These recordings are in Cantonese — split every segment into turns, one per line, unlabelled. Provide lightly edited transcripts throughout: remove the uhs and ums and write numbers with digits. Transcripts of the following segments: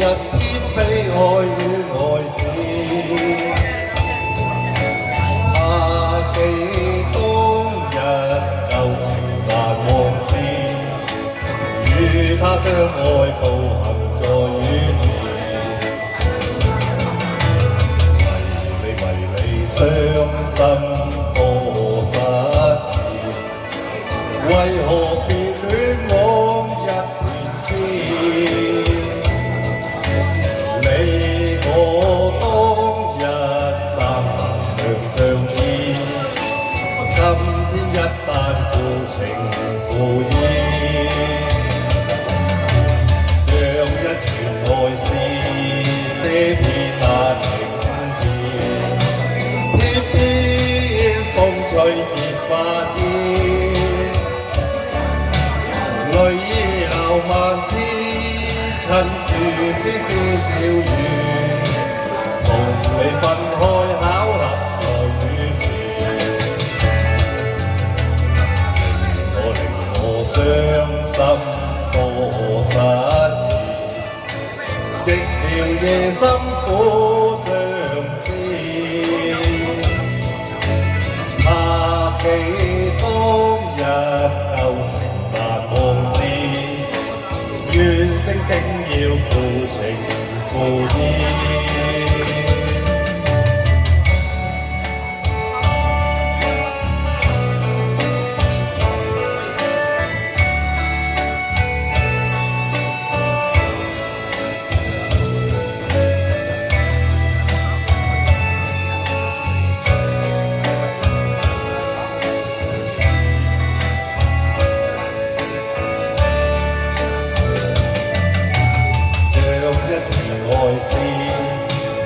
日必悲哀與愛事。怕記當日舊情難忘事，與他相愛步行在於時。為你傷心多失意，為何別戀往日年次？你我當日三難兩相依，今天一旦負情負義，像一傳愛詩，寫遍那情。吹結花天，淚意流萬次，趁住絲絲笑語，同你分開巧合在與時，令我傷心多失意，寂寥夜深苦相思。記當日舊情難忘事，怨聲竟要負情負義。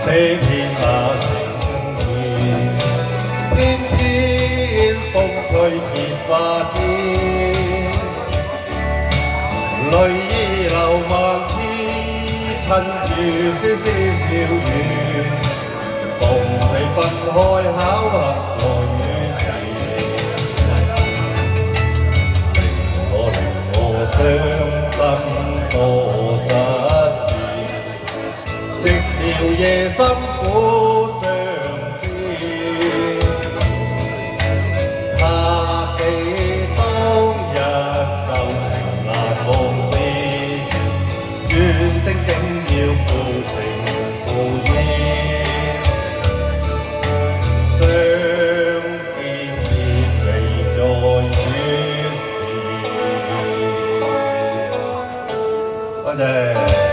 寫遍那情意，偏偏風吹結花天，淚意流萬次，趁住絲絲笑語，共你分開巧合在於時，令我傷心多失意，寂寥夜深苦相思，怕記當日舊情難忘事，怨聲竟要負情負義，相見別離在於時。多謝。